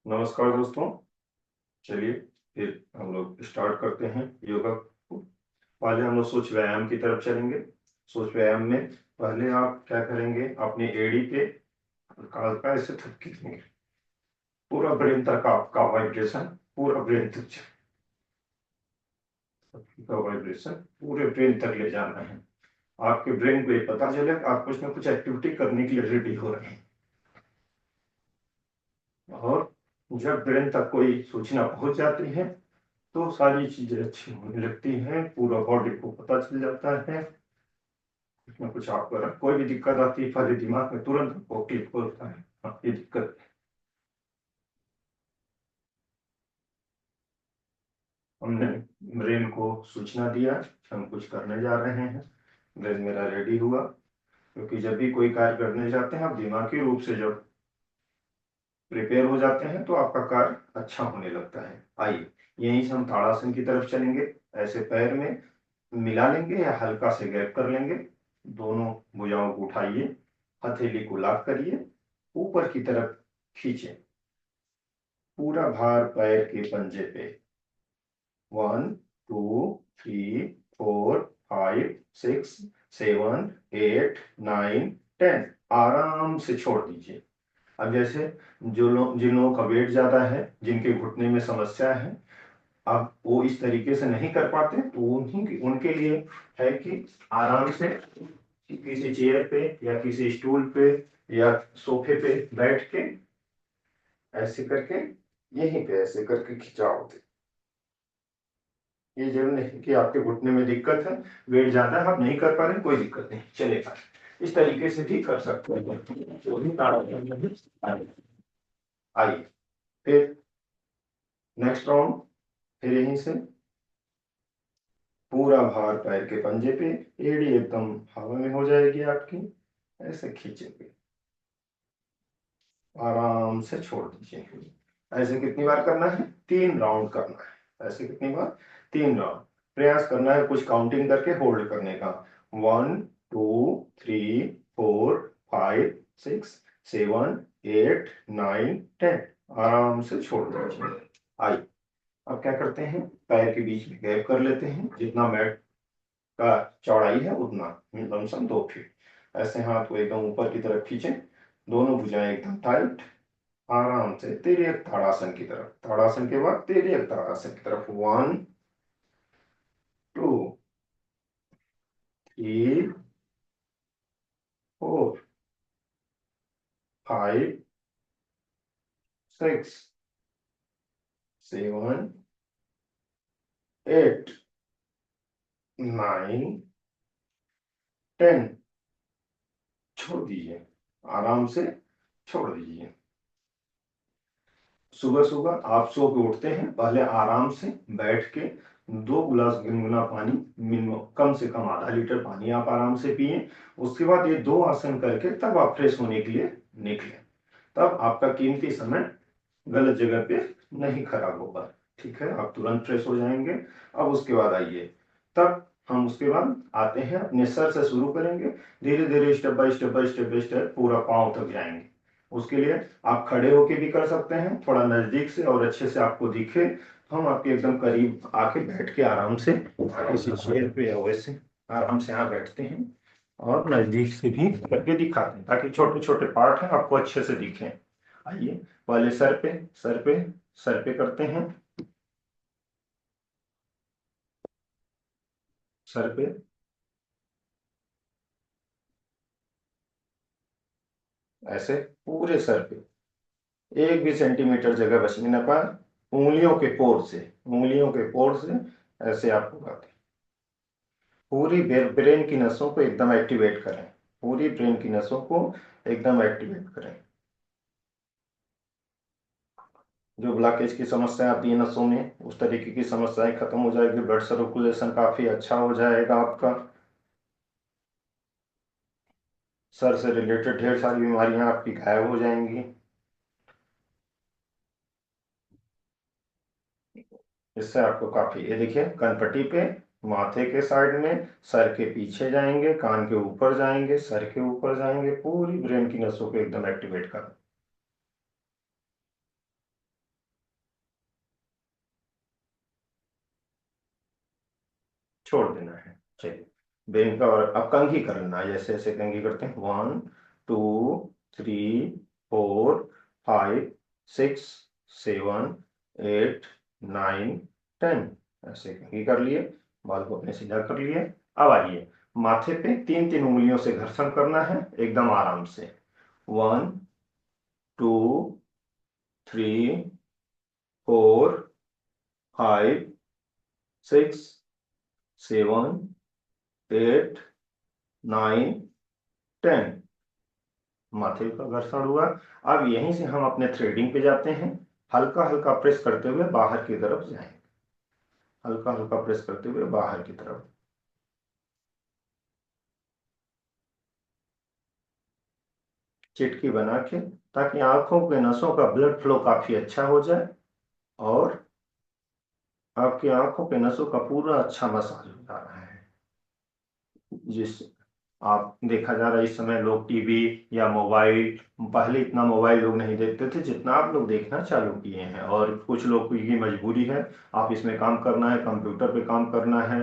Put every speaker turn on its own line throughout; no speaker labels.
नमस्कार दोस्तों। चलिए फिर हम लोग स्टार्ट करते हैं योगा को। पहले हम लोग सोच व्यायाम की तरफ चलेंगे। सोच व्यायाम में पहले आप क्या करेंगे, अपनी एड़ी पे हल्का ऐसे थपकी देंगे। पूरा ब्रेन तक आपका वाइब्रेशन, पूरा ब्रेन तक का वाइब्रेशन पूरे ब्रेन तक ले जाना है। आपके ब्रेन को ये पता चले कि आप कुछ ना कुछ एक्टिविटी करने के लिए रेडी हो रहे हैं। और जब ब्रेन तक कोई सूचना पहुंच जाती है तो सारी चीजें अच्छी होने लगती हैं, पूरा बॉडी को पता चल जाता है। कुछ ना कुछ आपको अगर कोई भी दिक्कत आती है पहले दिमाग में तुरंत आपको क्लिक होता है, हाँ ये दिक्कत है। हमने ब्रेन को सूचना दिया हम कुछ करने जा रहे हैं, ब्रेन मेरा रेडी हुआ। क्योंकि जब भी कोई कार्य करने जाते हैं आप दिमागी रूप से जब प्रिपेयर हो जाते हैं तो आपका कार्य अच्छा होने लगता है। आइए यहीं से हम ताड़ासन की तरफ चलेंगे। ऐसे पैर में मिला लेंगे या हल्का से गैप कर लेंगे। दोनों भुजाओं को उठाइए, हथेली को लॉक करिए, ऊपर की तरफ खींचे, पूरा भार पैर के पंजे पे। 1 2 3 4 5 6 7 8 9 10। आराम से छोड़ दीजिए। अब जैसे जिन लोगों का वेट ज्यादा है, जिनके घुटने में समस्या है, अब वो इस तरीके से नहीं कर पाते तो उनके लिए है कि आराम से किसी चेयर पे या किसी स्टूल पे या सोफे पे बैठ के ऐसे करके यहीं पे ऐसे करके खिंचाव दे। ये जरूर नहीं कि आपके घुटने में दिक्कत है, वेट ज्यादा है, आप नहीं कर पा रहे, कोई दिक्कत नहीं, चलेगा। इस तरीके से भी कर सकते हैं, वो भी आइए फिर नेक्स्ट राउंड। फिर यहीं से पूरा भार पैर के पंजे पे, एड़ी एकदम हवा में हो जाएगी आपकी, ऐसे खींचेंगे, आराम से छोड़ दीजिए। ऐसे कितनी बार करना है? 3 राउंड करना है। ऐसे कितनी बार? 3 राउंड। प्रयास करना है कुछ काउंटिंग करके होल्ड करने का। 1 2 3 4 5 6 7 8 9 10। आराम से छोड़ दीजिए। आइए अब क्या करते हैं, पैर के बीच में गैप कर लेते हैं, जितना मैट का चौड़ाई है उतना, लमसम 2 फीट। ऐसे हाथ को एकदम ऊपर की तरफ खींचें, दोनों भुजाएं एकदम टाइट, आराम से तिर्यक ताड़ासन की तरफ। ताड़ासन के बाद तिर्यक ताड़ासन की तरफ। 1 2 3 4 5 6 7 8 9 10। छोड़ दीजिए, आराम से छोड़ दीजिए। सुबह सुबह आप सो के उठते हैं, पहले आराम से बैठ के 2 गिलास गुनगुना पानी, मिनिमम कम से कम आधा लीटर पानी आप आराम से पिए। उसके बाद ये 2 आसन करके तब आप फ्रेश होने के लिए निकले। तब आपका कीमती समय गलत जगह पे नहीं खराब होगा। ठीक है, आप तुरंत फ्रेश हो जाएंगे। अब उसके बाद आइए, तब हम उसके बाद आते हैं अपने सर से शुरू करेंगे, धीरे धीरे step by step by step by step पूरा पांव तक जाएंगे। उसके लिए आप खड़े होके भी कर सकते हैं, थोड़ा नजदीक से और अच्छे से आपको दिखे तो हम आपके एकदम करीब आके बैठ के आराम से किसी चेयर पे या वैसे आराम से यहाँ बैठते हैं और नजदीक से भी करके दिखाते हैं ताकि छोटे छोटे पार्ट हैं आपको अच्छे से दिखें। आइए पहले सर पे, सर पे, सर पे करते हैं। सर पे, ऐसे पूरे सर पे, एक भी सेंटीमीटर जगह बचने न पाए। उंगलियों के पोर से, उंगलियों के पोर से ऐसे आपको करते हैं। पूरी ब्रेन की नसों को एकदम एक्टिवेट करें, पूरी ब्रेन की नसों को एकदम एक्टिवेट करें। जो ब्लॉकेज की समस्या आती है नसों में, उस तरीके की समस्याएं खत्म हो जाएगी, ब्लड सर्कुलेशन काफी अच्छा हो जाएगा आपका। सर से रिलेटेड ढेर सारी बीमारियां आपकी गायब हो जाएंगी। इससे आपको काफी, ये देखिए कनपट्टी पे, माथे के साइड में, सर के पीछे जाएंगे, कान के ऊपर जाएंगे, सर के ऊपर जाएंगे, पूरी ब्रेन की नसों को एकदम एक्टिवेट कर। छोड़ देना है। चलिए ब्रेन का, और अब कंघी कर लेना है, जैसे ऐसे कंघी करते हैं, 1 2 3 4 5 6 7 8 9 10, ऐसे कंघी कर लिए, बाल को अपने सीधा कर लिए। अब आइए माथे पे तीन तीन उंगलियों से घर्षण करना है एकदम आराम से। 1 2 3 4 5 6 7 8 9 10, माथे का घर्षण हुआ। अब यहीं से हम अपने थ्रेडिंग पे जाते हैं, हल्का हल्का प्रेस करते हुए बाहर की तरफ जाएंगे, हल्का हल्का प्रेस करते हुए बाहर की तरफ। चिटकी बना के, ताकि आंखों के नसों का ब्लड फ्लो काफी अच्छा हो जाए और आपकी आंखों के नसों का पूरा अच्छा मसाज हो जा रहा है। जिस आप देखा जा रहा है इस समय लोग टीवी या मोबाइल, पहले इतना मोबाइल लोग नहीं देखते थे जितना आप लोग देखना चालू किए हैं, और कुछ लोग की मजबूरी है, आप इसमें काम करना है, कंप्यूटर पे काम करना है,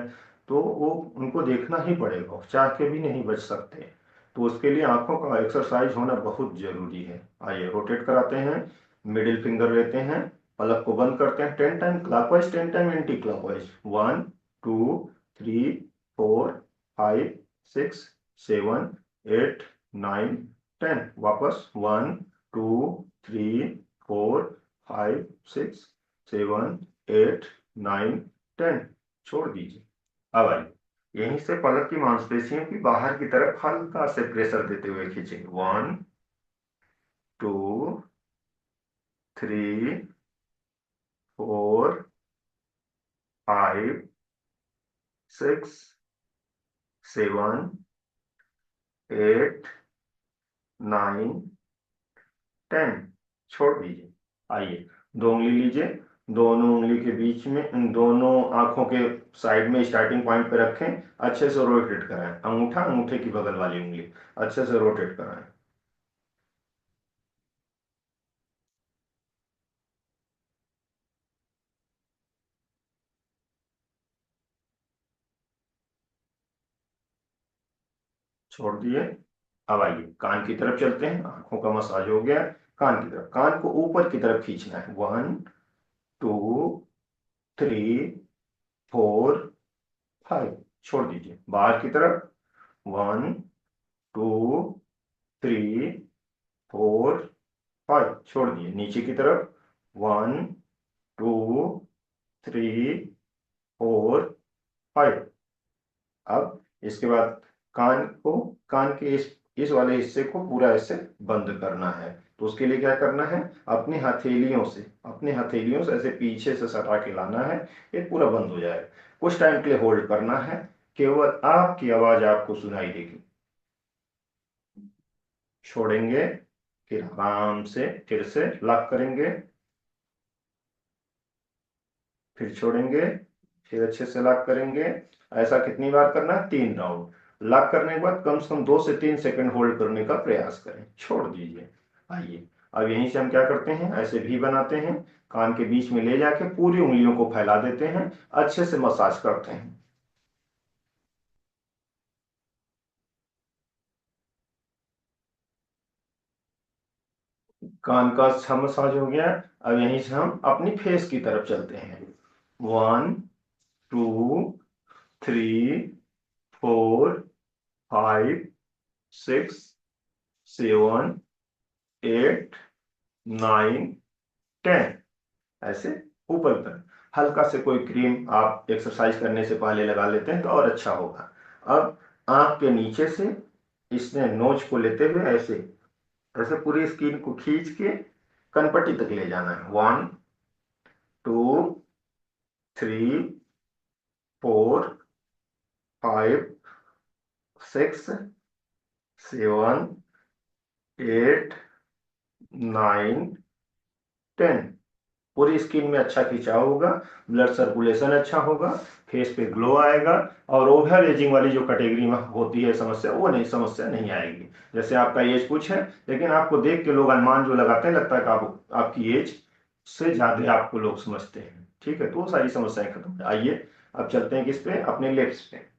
तो वो उनको देखना ही पड़ेगा, चाह के भी नहीं बच सकते। तो उसके लिए आंखों का एक्सरसाइज होना बहुत जरूरी है। आइए रोटेट कराते हैं, मिडिल फिंगर लेते हैं, पलक को बंद करते हैं 10 time clockwise, 10 time anti clockwise, 1 2 3 4 5 6 7 8 9 10, वापस 1 2 3 4 5 6 7 8 9 10, छोड़ दीजिए। अब आइए यहीं से पलक की मांसपेशियों की बाहर की तरफ हल्का से प्रेशर देते हुए खींचेंगे, 1 2 3 4 5 6 7 8 9 10, छोड़ दीजिए। आइए दो उंगली लीजिए, दोनों उंगली के बीच में, इन दोनों आंखों के साइड में स्टार्टिंग पॉइंट पे रखें, अच्छे से रोटेट कराएं, अंगूठा अंगूठे की बगल वाली उंगली अच्छे से रोटेट कराएं। छोड़ दिए। अब आइए कान की तरफ चलते हैं, आंखों का मसाज हो गया, कान की तरफ, कान को ऊपर की तरफ खींचना है, 1 2 3 4 5, छोड़ दीजिए। बाहर की तरफ, 1 2 3 4 5, छोड़ दिए। नीचे की तरफ, 1 2 3 4 5। अब इसके बाद कान को, कान के इस वाले हिस्से को पूरा ऐसे बंद करना है। तो उसके लिए क्या करना है, अपने हथेलियों से, अपने हथेलियों से ऐसे पीछे से सटा के लाना है, ये पूरा बंद हो जाएगा। कुछ टाइम के लिए होल्ड करना है, केवल आपकी आवाज आपको सुनाई देगी। छोड़ेंगे, फिर आराम से फिर से लॉक करेंगे, फिर छोड़ेंगे, फिर अच्छे से लॉक करेंगे। ऐसा कितनी बार करना है, 3 राउंड। लॉक करने के बाद कम से कम 2 से 3 सेकंड होल्ड करने का प्रयास करें, छोड़ दीजिए। आइए अब यहीं से हम क्या करते हैं, ऐसे भी बनाते हैं, कान के बीच में ले जाके पूरी उंगलियों को फैला देते हैं, अच्छे से मसाज करते हैं। कान का अच्छा मसाज हो गया। अब यहीं से हम अपनी फेस की तरफ चलते हैं, 1 2 3 4 5 6 7 8 9 10, ऐसे ऊपर तक। हल्का से कोई क्रीम आप एक्सरसाइज करने से पहले लगा लेते हैं तो और अच्छा होगा। अब आंख के नीचे से इसने नोच को लेते हुए ऐसे ऐसे पूरी स्किन को खींच के कनपट्टी तक ले जाना है, 1 2 3 4 5 6 7 8 9 10, पूरी स्किन में अच्छा खिंचाव होगा, ब्लड सर्कुलेशन अच्छा होगा, फेस पे ग्लो आएगा, और ओवर एजिंग वाली जो कैटेगरी में होती है समस्या, वो नहीं, समस्या नहीं आएगी। जैसे आपका एज कुछ है, लेकिन आपको देख के लोग अनुमान जो लगाते हैं, लगता है कि आपकी एज से ज्यादा आपको लोग समझते हैं, ठीक है, तो वो सारी समस्याएं खत्म है। आइए अब चलते हैं किस पे, अपने लिप्स पे।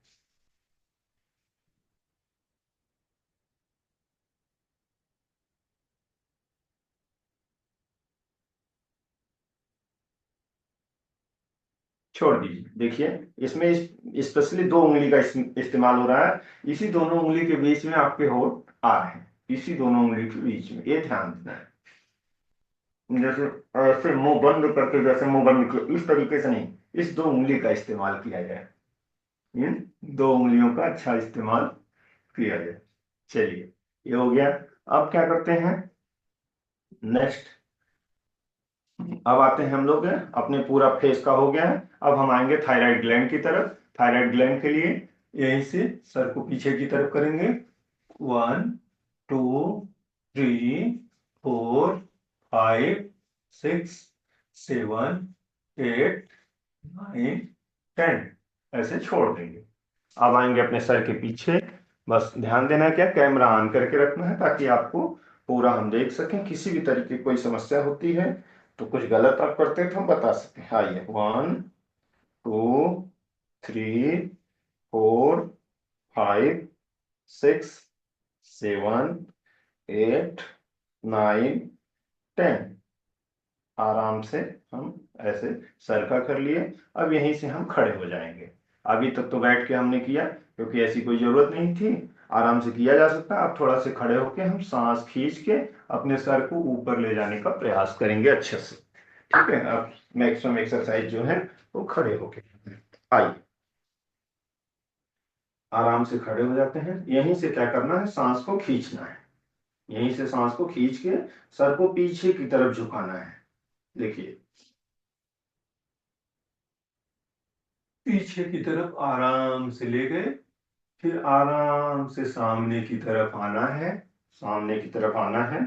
छोड़ दीजिए। देखिए इसमें स्पेशली दो उंगली का इस्तेमाल हो रहा है। इसी दोनों उंगली के बीच में आपके होठ आ रहे हैं, इसी दोनों उंगली के बीच में, ये ध्यान देना है। जैसे ऐसे मुंह बंद करके, जैसे मुंह बंद किया इस तरीके से नहीं, इस दो उंगली का इस्तेमाल किया जाए, इन दो उंगलियों का अच्छा इस्तेमाल किया जाए। चलिए ये हो गया। अब क्या करते हैं, नेक्स्ट अब आते हैं हम लोग अपने, पूरा फेस का हो गया है। अब हम आएंगे थायराइड ग्लैंड की तरफ। थायराइड ग्लैंड के लिए यहीं से सर को पीछे की तरफ करेंगे। 1 2 3 4 5 6 7 8 9 10, ऐसे छोड़ देंगे। अब आएंगे अपने सर के पीछे। बस ध्यान देना है क्या, कैमरा ऑन करके रखना है ताकि आपको पूरा हम देख सकें। किसी भी तरीके की कोई समस्या होती है तो कुछ गलत आप करते हैं तो हम बता सकते हैं। आइए 1 2 3 4 5 6 7 8 9 10, आराम से हम ऐसे सर का कर लिए। अब यहीं से हम खड़े हो जाएंगे। अभी तक तो बैठ के हमने किया क्योंकि ऐसी कोई जरूरत नहीं थी, आराम से किया जा सकता है। अब थोड़ा से खड़े होके हम सांस खींच के अपने सर को ऊपर ले जाने का प्रयास करेंगे अच्छे से। ठीक है, अब मैक्सिमम एक्सरसाइज जो है वो खड़े होके। आइए आराम से खड़े हो जाते हैं। यहीं से क्या करना है, सांस को खींचना है। यहीं से सांस को खींच के सर को पीछे की तरफ झुकाना है। देखिए पीछे की तरफ आराम से ले गए, फिर आराम से सामने की तरफ आना है। सामने की तरफ आना है,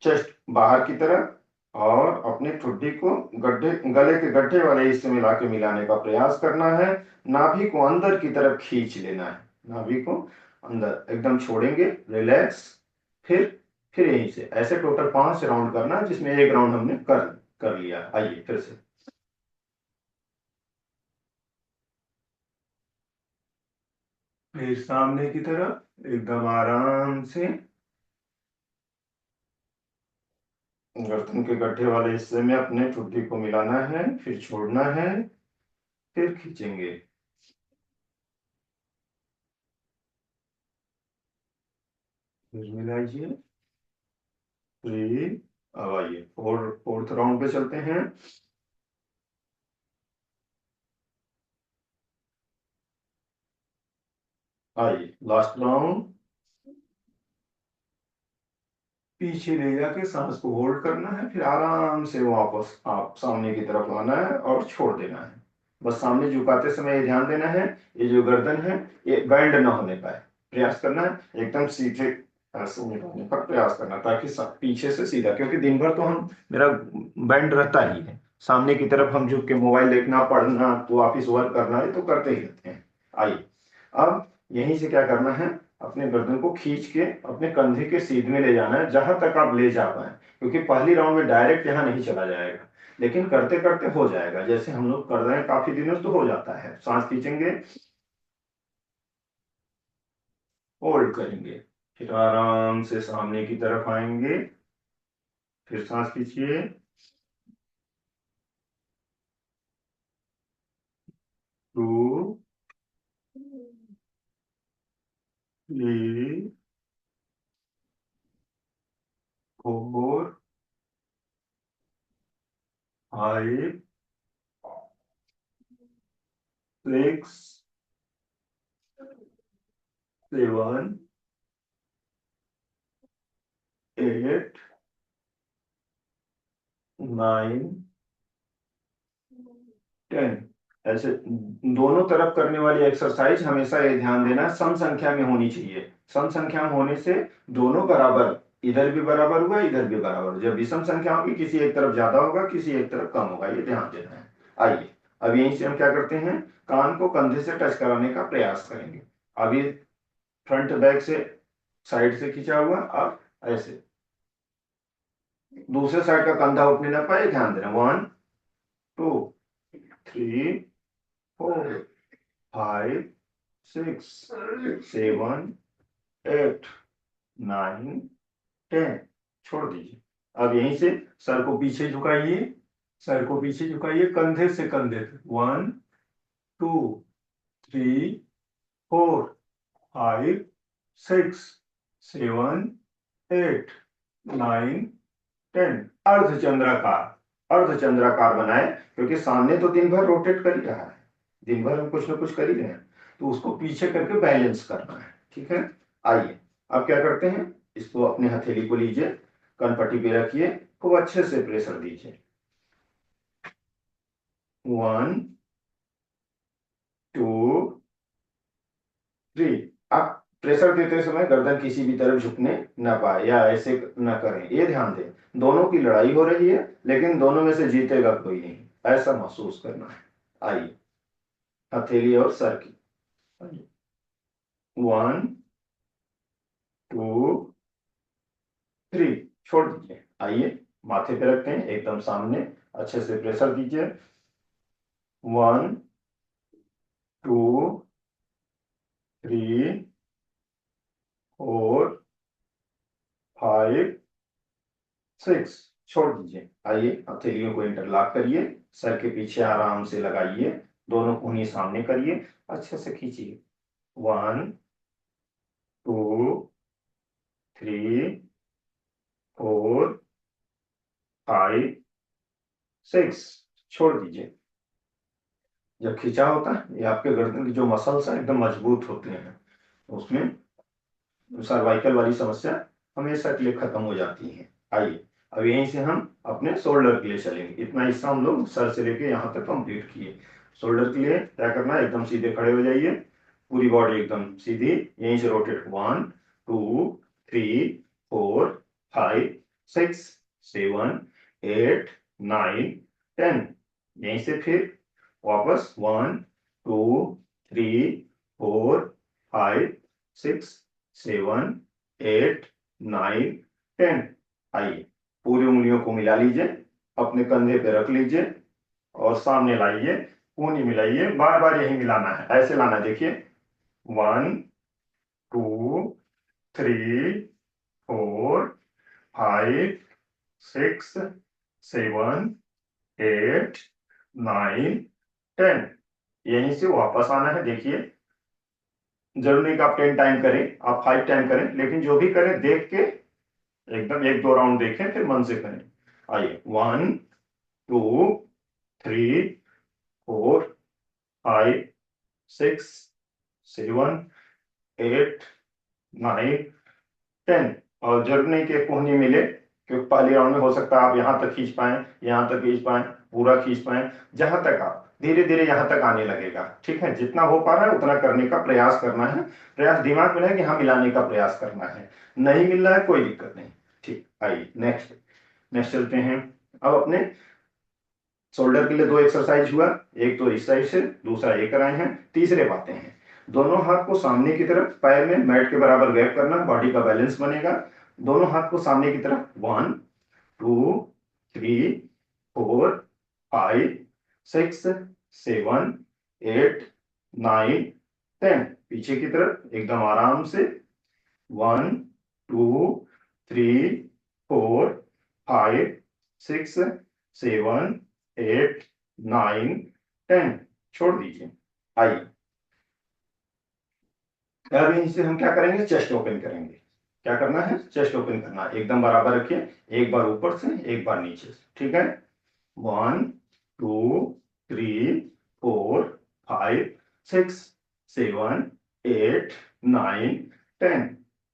चेस्ट बाहर की तरफ, और अपने ठुड्डी को गड्ढे, गले के गड्ढे वाले हिस्से में लाके मिलाने का प्रयास करना है। नाभि को अंदर की तरफ खींच लेना है, नाभि को अंदर एकदम छोड़ेंगे, रिलैक्स। फिर यहीं से ऐसे टोटल 5 राउंड करना है, जिसमें एक राउंड हमने कर कर लिया। आइए फिर से, फिर सामने की तरफ एकदम आराम से गर्दन के गड्ढे वाले हिस्से में अपने ठुड्डी को मिलाना है, फिर छोड़ना है, फिर खींचेंगे। फिर मिलाइए, थ्री। अब आइए फोर्थ राउंड पे चलते हैं। आइए लास्ट राउंड। पीछे ले जाके सांस को होल्ड करना है, फिर आराम से वापस आप सामने की तरफ आना है और छोड़ देना है। बस सामने झुकाते समय ये ध्यान देना है, ये जो गर्दन है ये बैंड ना होने पाए, प्रयास करना है एकदम सीधे ऐसे निकालने का प्रयास करना, ताकि पीछे से सीधा, क्योंकि दिन भर तो हम, मेरा बैंड रहता ही है। सामने की तरफ हम झुक के मोबाइल देखना, पढ़ना, तो ऑफिस वर्क करना है तो करते ही रहते हैं। आइए अब यहीं से क्या करना है, अपने गर्दन को खींच के अपने कंधे के सीध में ले जाना है, जहां तक आप ले जा पाए, क्योंकि पहली राउंड में डायरेक्ट यहाँ नहीं चला जाएगा, लेकिन करते करते हो जाएगा। जैसे हम लोग कर रहे हैं काफी दिनों से, तो हो जाता है। सांस खींचेंगे, होल्ड करेंगे, फिर आराम से सामने की तरफ आएंगे, फिर सांस खींचिए, 2 3 4 5 6 7 8 9 10। ऐसे दोनों तरफ करने वाली एक्सरसाइज हमेशा ये ध्यान देना, सम संख्या में होनी चाहिए। सम संख्या में होने से दोनों बराबर, इधर भी बराबर हुआ, इधर भी बराबर। जब विषम संख्या होगी, किसी एक तरफ ज्यादा होगा, किसी एक तरफ कम होगा, ये ध्यान देना है। आइए अब यहीं से हम क्या करते हैं, कान को कंधे से टच कराने का प्रयास करेंगे। अभी फ्रंट बैक से, साइड से खींचा हुआ, अब ऐसे दूसरे साइड का कंधा उठने ना पाए, ध्यान देना। 1 2 3 4 5 6 7 8 9 10। छोड़ दीजिए। अब यहीं से सर को पीछे झुकाइए, सर को पीछे झुकाइए, कंधे से कंधे तक। 1 2 3 4 5 6 7 8 9 10। अर्धचंद्राकार, अर्धचंद्राकार बनाए, क्योंकि सामने तो दिन भर रोटेट कर ही रहा है, दिन भर हम कुछ ना कुछ कर ही रहे हैं, तो उसको पीछे करके बैलेंस करना है। ठीक है, आइए अब क्या करते हैं, इसको अपने हथेली को लीजिए, कनपट्टी पे रखिए, खूब अच्छे से प्रेशर दीजिए। 1 2 3। आप प्रेशर देते समय गर्दन किसी भी तरफ झुकने ना पाए या ऐसे ना करें, ये ध्यान दें। दोनों की लड़ाई हो रही है, लेकिन दोनों में से जीतेगा कोई नहीं, ऐसा महसूस करना है। आइए, हथेली और सर की। 1 2 3। छोड़ दीजिए। आइए, माथे पे रखते हैं एकदम सामने, अच्छे से प्रेशर दीजिए। 1 2 3 4 5 6। छोड़ दीजिए। आइए, हथेलियों को इंटरलॉक करिए, सर के पीछे आराम से लगाइए, दोनों कूहनी सामने करिए, अच्छे से खींचिए। 1 2 3 4 5 6। छोड़ दीजिए। जब खींचा होता है, ये आपके गर्दन की जो मसल्स हैं एकदम मजबूत होते हैं, उसमें सर्वाइकल वाली समस्या हमेशा के लिए खत्म हो जाती है। आइए, अब यहीं से हम अपने शोल्डर के लिए चलेंगे। इतना हिस्सा हम लोग सर से लेके यहाँ तक कंप्लीट किए। शोल्डर के लिए क्या करना है, एकदम सीधे खड़े हो जाइए, पूरी बॉडी एकदम सीधी, यहीं से रोटेट। 1 2 3 4 5 6 7 8 9 10। यहीं से फिर वापस 1 2 3 4 5 6 7 8 9 10। आइए, पूरी उंगलियों को मिला लीजिए, अपने कंधे पे रख लीजिए और सामने लाइए, कूहनी मिलाइए, बार बार यही मिलाना है, ऐसे लाना है। देखिए, 1 2 3 4 5 6 7 8 9 10। यहीं से वापस आना है। देखिए, जरूरी नहीं कि आप 10 टाइम करें, आप 5 टाइम करें, लेकिन जो भी करें देख के एकदम 1 2 राउंड देखें, फिर मन से करें। आइए, 1 2 3 4 5 6 7 8 9 10। और जरूर नहीं कि कोहनी मिले, क्योंकि पहले राउंड में हो सकता है आप यहां तक खींच पाए, यहां तक खींच पाए, पूरा खींच पाए, जहां तक आप धीरे धीरे यहां तक आने लगेगा। ठीक है, जितना हो पा रहा है उतना करने का प्रयास करना है। प्रयास दिमाग में रहे कि हाँ, मिलाने का प्रयास करना है। नहीं मिल रहा है, कोई दिक्कत नहीं। ठीक, आइए नेक्स्ट नेक्स्ट चलते हैं। अब अपने शोल्डर के लिए 2 एक्सरसाइज हुआ, एक तो इस साइड से, दूसरा ये कराए हैं। तीसरे बातें हैं, दोनों हाथ को सामने की तरफ, पैर में मैट के बराबर गैप करना, बॉडी का बैलेंस बनेगा। दोनों हाथ को सामने की तरफ। 1 2 3 4 5 6 7 8 9 10। पीछे की तरफ एकदम आराम से। 1 2 3 4 5 6 7 8 9 10। छोड़ दीजिए। आइए, अब इनसे हम क्या करेंगे, चेस्ट ओपन करेंगे। क्या करना है, चेस्ट ओपन करना है। एकदम बराबर रखिए, एक बार ऊपर से, एक बार नीचे से। ठीक है, 1 2 3 4 5 6 7 8 9 10।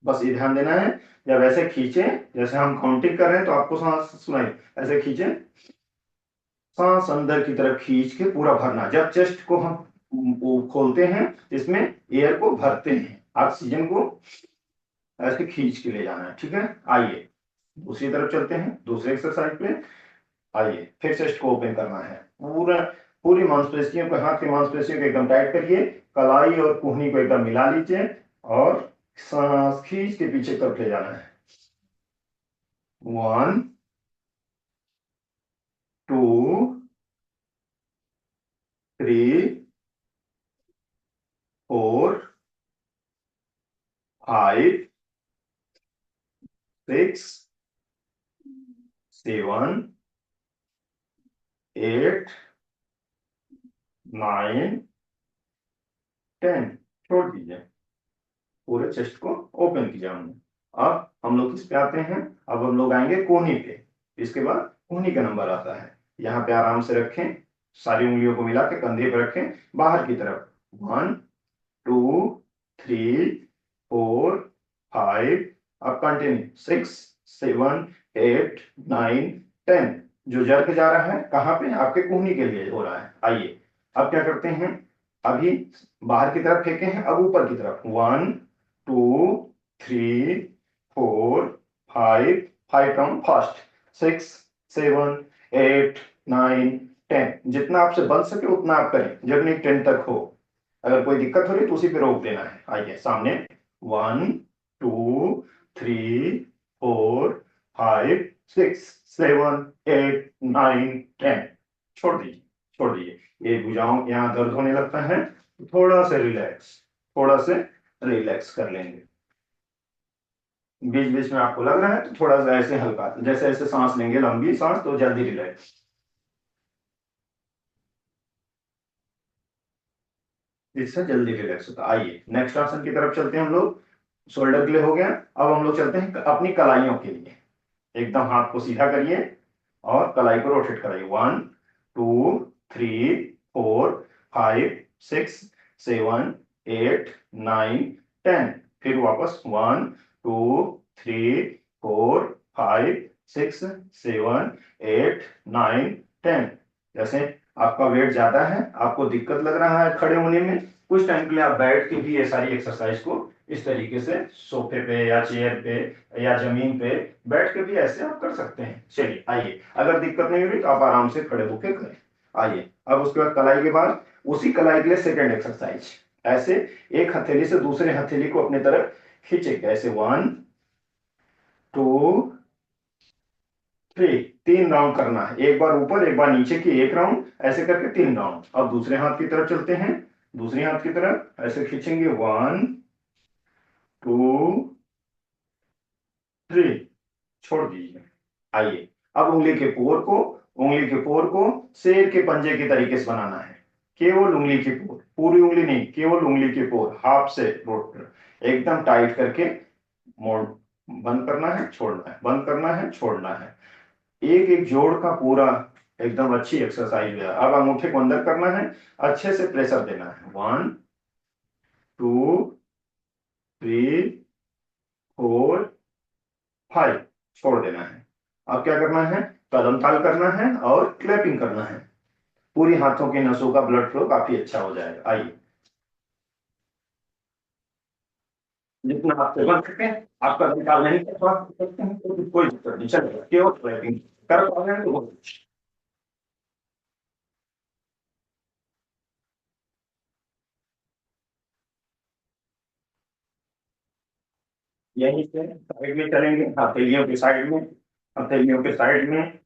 बस ये ध्यान देना है, जब ऐसे खींचे, जैसे हम काउंटिंग कर रहे हैं तो आपको सांस सुनाई, ऐसे खींचे, सांस अंदर की तरफ खींच के पूरा भरना। जब चेस्ट को हम वो खोलते हैं, इसमें एयर को भरते हैं, ऑक्सीजन को ऐसे खींच के ले जाना है। ठीक है, आइए दूसरी तरफ चलते हैं, दूसरे एक्सरसाइज पे। आइए, फिर चेस्ट को ओपन करना है, पूरा पूरी मांसपेशियों को, हाथ की मांसपेशियों को एकदम टाइट करिए, कलाई और कुहनी को एकदम मिला लीजिए और सांस खींच के पीछे तरफ ले जाना है। 1 2 3 4 5 6 7 8 9 10। छोड़ दीजिए, पूरे चेस्ट को ओपन कीजिए हमने। अब हम लोग किस पे आते हैं, अब हम लोग आएंगे कोहनी पे। इसके बाद कोहनी का नंबर आता है। यहाँ पे आराम से रखें, सारी उंगलियों को मिला के कंधे पे रखें बाहर की तरफ। 1 2 3 4 5, अब कंटिन्यू 6 7 8 9 10। जो जर्क जा रहा है कहाँ पे, आपके कोहनी के लिए हो रहा है। आइए अब क्या करते हैं, अभी बाहर की तरफ फेंके हैं, अब ऊपर की तरफ। 1 2 3 4 5, 5 काउंट फास्ट, 6 7 8 9 10। जितना आपसे बन सके उतना आप करें, जब नहीं 10 तक हो। अगर कोई दिक्कत हो रही तो उसी पे रोक देना है। आइए सामने। 1 2 3 4 5 6 7 8 9 10। छोड़ दीजिए, छोड़ दीजिए। ये भुजाओं यहाँ दर्द होने लगता है, थोड़ा सा रिलैक्स, थोड़ा से रिलैक्स कर लेंगे। बीच बीच में आपको लग रहा है तो थोड़ा सा ऐसे हल्का, जैसे ऐसे सांस लेंगे लंबी सांस तो जल्दी रिलैक्स, इससे जल्दी रिलैक्स होता है। आइए नेक्स्ट आसन की तरफ चलते हैं हम लोग। शोल्डर के लिए हो गया, अब हम लोग चलते हैं अपनी कलाइयों के लिए। एकदम हाथ को सीधा करिए और कलाई को रोटेट कराइए। 1 2 3 4 5 6 7 8 9 10। फिर वापस 1 2 3 4 5 6 7 8 9 10। जैसे आपका वेट ज्यादा है, आपको दिक्कत लग रहा है खड़े होने में, कुछ टाइम के लिए आप बैठ के भी ये सारी एक्सरसाइज को इस तरीके से सोफे पे या चेयर पे या जमीन पे बैठ के भी ऐसे आप कर सकते हैं। चलिए आइए, अगर दिक्कत नहीं हो रही तो आप आराम से खड़े होकर करें। आइए अब उसके बाद कलाई के बाद उसी कलाई के लिए सेकेंड एक्सरसाइज। ऐसे एक हथेली से दूसरे हथेली को अपने तरफ खींचेंगे, ऐसे 1 2 3। 3 राउंड करना है, एक बार ऊपर एक बार नीचे की एक राउंड, ऐसे करके 3 राउंड। अब दूसरे हाथ की तरफ चलते हैं, दूसरे हाथ की तरफ ऐसे खींचेंगे 1 2 3। छोड़ दीजिए। आइए अब उंगली के पोर को शेर के पंजे के तरीके से बनाना है। केवल उंगली के पोर, पूरी उंगली नहीं, केवल उंगली के पोर, हाफ से रोट एकदम टाइट करके मोड़, बंद करना है छोड़ना है, बंद करना है छोड़ना है। एक एक जोड़ का पूरा एकदम अच्छी एक्सरसाइज है। अब अंगूठे को अंदर करना है, अच्छे से प्रेशर देना है। 1 2 3 4 5। छोड़ देना है। अब क्या करना है, कदम ताल करना है और क्लैपिंग करना है। पूरी हाथों की नसों का ब्लड फ्लो काफी अच्छा हो जाएगा। आइए जितना आप बन सके, आप कदम ताल नहीं कर सकते हैं तो कोई दिक्कत नहीं, चलेगा, केवल क्लैपिंग कर पा रहे हैं तो बहुत अच्छा। यहीं से साइड में चलेंगे, हथेलियों के साइड में, हथेलियों के साइड में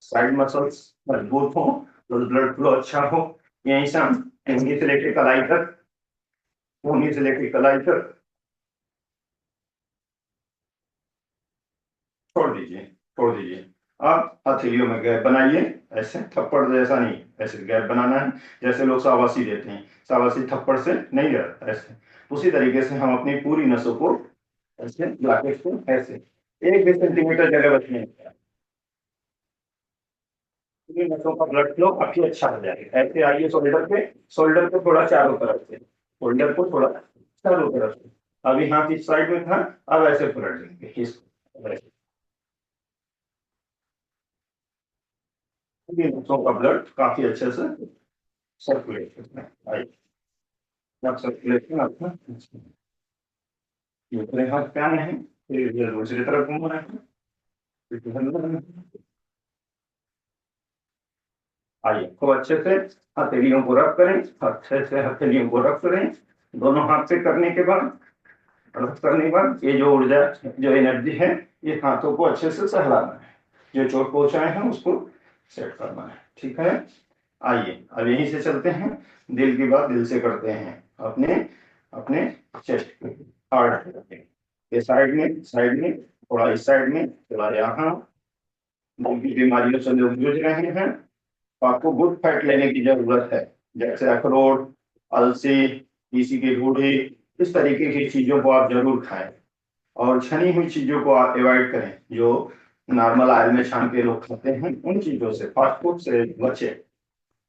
साइड मसल्स मजबूत हो तो ब्लड फ्लो अच्छा हो। यहीं से हम कोहनी से लेकर कलाई तक, कोहनी से लेकर कलाई तक। छोड़ दीजिए, छोड़ दीजिए। आप हथेलियों में गैप बनाइए, ऐसे थप्पड़ जैसा नहीं, ऐसे गैप बनाना है। जैसे लोग शाबाशी देते हैं, शाबाशी थप्पड़ से नहीं रहता, ऐसे उसी तरीके से हम अपनी पूरी नसों को ऐसे ब्लॉकेज को ऐसे 1 2 सेंटीमीटर जगह बचने, पूरी नसों का ब्लड फ्लो काफी अच्छा हो जाएगा। ऐसे आइए शोल्डर पे, शोल्डर को थोड़ा चारों तरफ से, शोल्डर को थोड़ा चारों तरफ से। अभी हाथ इस साइड में था, अब ऐसे पलट देंगे इसको, ऐसे पूरी नसों का ब्लड काफी अच्छे से सर्कुलेट करना है। आइए अब सर्कुलेशन अपना दूसरे हाथ पे आए हैं, फिर ये दूसरी तरफ घूमना है, फिर अंदर है। आइए खूब अच्छे से हथेलियों को रख करें, अच्छे से हथेलियों को रख करें। दोनों हाथ से करने के बाद, रख करने के बाद ये जो ऊर्जा, जो एनर्जी है, ये हाथों को अच्छे से सहलाना है। जो चोट पहुंचाए हैं उसको सेट करना है। ठीक है, आइए अब यहीं से चलते हैं, दिल की बात दिल से करते हैं, अपने अपने चेस्ट हार्ट ये साइड में थोड़ा इस साइड में थोड़ा यहाँ, दिल की बीमारियों से लोग जूझ रहे हैं तो आपको गुड फैट लेने की जरूरत है, जैसे अखरोट, अलसी, तीसी की गुड़ी, इस तरीके की चीजों को आप जरूर खाएं और छनी हुई चीजों को आप अवॉइड करें, जो नॉर्मल ऑयल में छान के लोग खाते हैं उन चीजों से, फास्ट फूड से बचे।